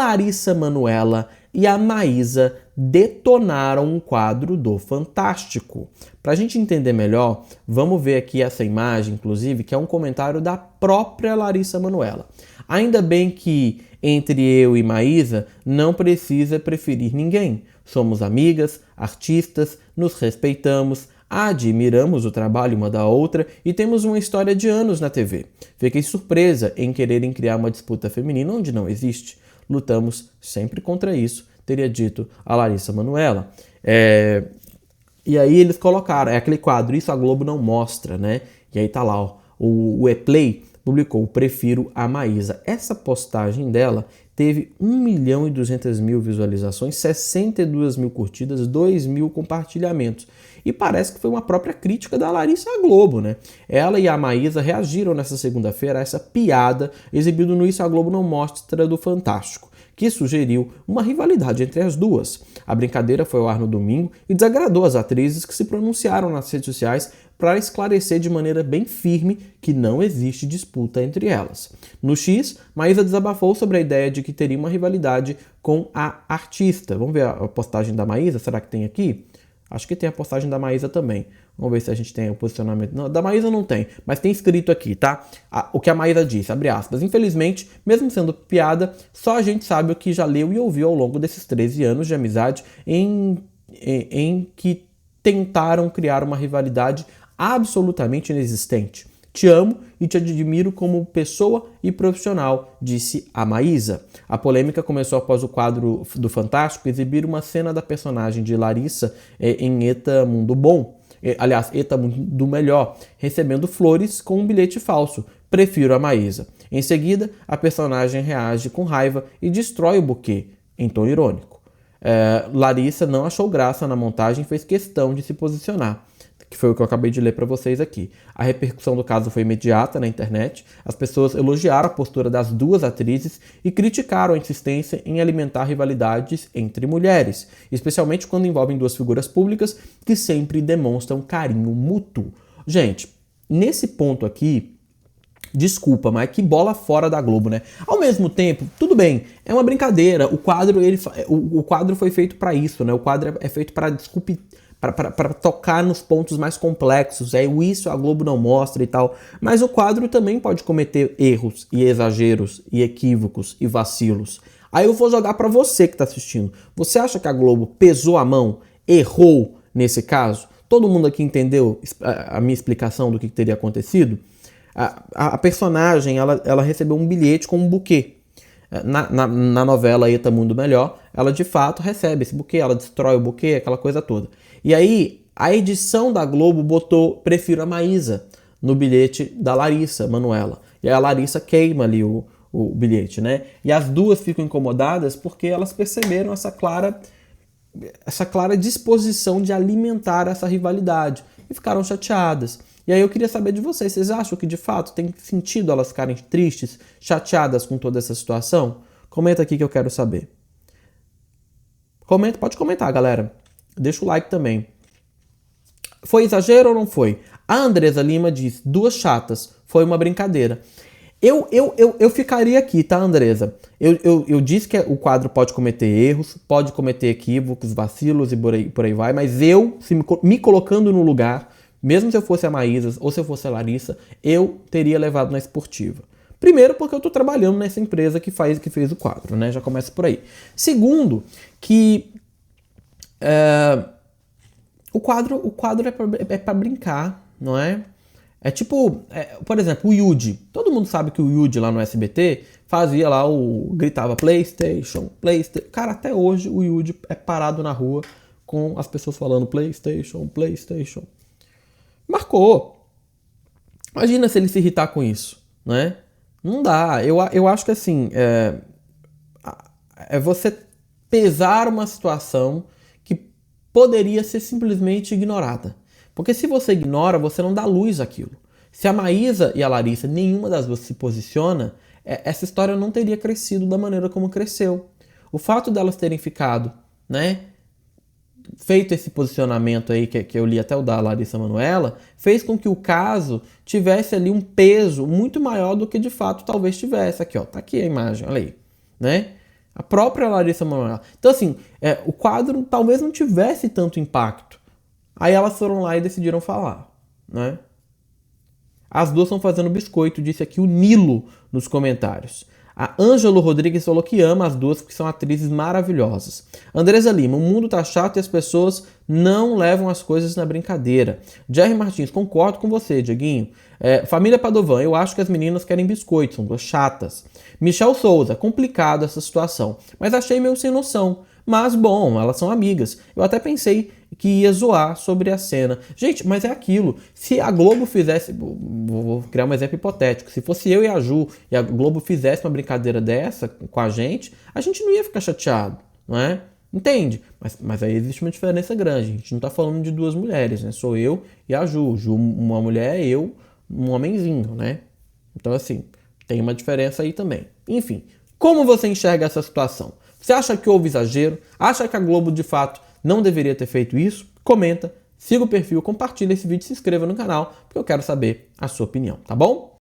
Larissa Manoela e a Maísa detonaram um quadro do Fantástico. Para a gente entender melhor, vamos ver aqui essa imagem, inclusive, que é um comentário da própria Larissa Manoela. Ainda bem que entre eu e Maísa não precisa preferir ninguém. Somos amigas, artistas, nos respeitamos, admiramos o trabalho uma da outra e temos uma história de anos na TV. Fiquei surpresa em quererem criar uma disputa feminina onde não existe. Lutamos sempre contra isso, teria dito a Larissa Manoela. E aí eles colocaram, é aquele quadro, isso a Globo não mostra, né? E aí tá lá, ó, o E-Play publicou, prefiro a Maísa. Essa postagem dela teve 1.200.000 visualizações, 62 mil curtidas, 2 mil compartilhamentos. E parece que foi uma própria crítica da Larissa à Globo, né? Ela e a Maísa reagiram nessa segunda-feira a essa piada exibida no Isso a Globo Não Mostra do Fantástico, que sugeriu uma rivalidade entre as duas. A brincadeira foi ao ar no domingo e desagradou as atrizes que se pronunciaram nas redes sociais para esclarecer de maneira bem firme que não existe disputa entre elas. No X, Maísa desabafou sobre a ideia de que teria uma rivalidade com a artista. Vamos ver a postagem da Maísa? Será que tem aqui? Acho que tem a postagem da Maísa também. Vamos ver se a gente tem o posicionamento. Não, da Maísa não tem, mas tem escrito aqui, tá? O que a Maísa disse, abre aspas. Infelizmente, mesmo sendo piada, só a gente sabe o que já leu e ouviu ao longo desses 13 anos de amizade em que tentaram criar uma rivalidade absolutamente inexistente. Te amo e te admiro como pessoa e profissional, disse a Maísa. A polêmica começou após o quadro do Fantástico exibir uma cena da personagem de Larissa em Eta Mundo Bom. Aliás, Eta Mundo Melhor, recebendo flores com um bilhete falso. Prefiro a Maísa. Em seguida, a personagem reage com raiva e destrói o buquê, em tom irônico. Larissa não achou graça na montagem e fez questão de se posicionar, que foi o que eu acabei de ler para vocês aqui. A repercussão do caso foi imediata na internet, as pessoas elogiaram a postura das duas atrizes e criticaram a insistência em alimentar rivalidades entre mulheres, especialmente quando envolvem duas figuras públicas que sempre demonstram carinho mútuo. Gente, nesse ponto aqui, desculpa, mas que bola fora da Globo, né? Ao mesmo tempo, tudo bem, é uma brincadeira, o quadro foi feito para isso, né? O quadro é feito para para tocar nos pontos mais complexos, isso a Globo não mostra e tal, mas o quadro também pode cometer erros e exageros e equívocos e vacilos. Aí eu vou jogar para você que está assistindo. Você acha que a Globo pesou a mão, errou nesse caso? Todo mundo aqui entendeu a minha explicação do que teria acontecido? A personagem, ela recebeu um bilhete com um buquê. Na novela Eta Mundo Melhor, ela de fato recebe esse buquê, ela destrói o buquê, aquela coisa toda. E aí, a edição da Globo botou Prefiro a Maísa no bilhete da Larissa Manoela. E aí a Larissa queima ali o bilhete, né? E as duas ficam incomodadas porque elas perceberam essa clara disposição de alimentar essa rivalidade e ficaram chateadas. E aí eu queria saber de vocês acham que de fato tem sentido elas ficarem tristes, chateadas com toda essa situação? Comenta aqui que eu quero saber. Pode comentar, galera. Deixa o like também. Foi exagero ou não foi? A Andresa Lima diz, duas chatas, foi uma brincadeira. Eu ficaria aqui, tá, Andresa? Eu disse que o quadro pode cometer erros, pode cometer equívocos, vacilos e por aí vai, mas me colocando no lugar, mesmo se eu fosse a Maísa ou se eu fosse a Larissa, eu teria levado na esportiva. Primeiro, porque eu estou trabalhando nessa empresa que fez o quadro, né? Já começa por aí. Segundo, que o quadro é para brincar, não é? É tipo, por exemplo, o Yudi. Todo mundo sabe que o Yudi lá no SBT fazia lá gritava PlayStation, PlayStation. Cara, até hoje o Yudi é parado na rua com as pessoas falando PlayStation, PlayStation. Marcou. Imagina se ele se irritar com isso, né? Não dá. Eu acho que assim, é você pesar uma situação que poderia ser simplesmente ignorada. Porque se você ignora, você não dá luz àquilo. Se a Maísa e a Larissa, nenhuma das duas se posiciona, essa história não teria crescido da maneira como cresceu. O fato delas terem ficado, né, feito esse posicionamento aí, que eu li até o da Larissa Manoela, fez com que o caso tivesse ali um peso muito maior do que de fato talvez tivesse. Aqui, ó, tá aqui a imagem, olha aí, né? A própria Larissa Manoela. Então, assim, o quadro talvez não tivesse tanto impacto. Aí elas foram lá e decidiram falar, né? As duas estão fazendo biscoito, disse aqui o Nilo nos comentários. A Ângelo Rodrigues falou que ama as duas porque são atrizes maravilhosas. Andresa Lima, o mundo tá chato e as pessoas não levam as coisas na brincadeira. Jerry Martins, concordo com você, Dieguinho. Família Padovan, eu acho que as meninas querem biscoito, são duas chatas. Michel Souza, complicado essa situação, mas achei meio sem noção. Mas, bom, elas são amigas. Eu até pensei que ia zoar sobre a cena. Gente, mas é aquilo. Se a Globo fizesse... Vou criar um exemplo hipotético. Se fosse eu e a Ju e a Globo fizesse uma brincadeira dessa com a gente não ia ficar chateado, não é? Entende? Mas aí existe uma diferença grande. A gente não tá falando de duas mulheres, né? Sou eu e a Ju. Ju, uma mulher, eu, um homenzinho, né? Então, assim, tem uma diferença aí também. Enfim, como você enxerga essa situação? Você acha que houve exagero? Acha que a Globo, de fato, não deveria ter feito isso? Comenta, siga o perfil, compartilha esse vídeo e se inscreva no canal, porque eu quero saber a sua opinião, tá bom?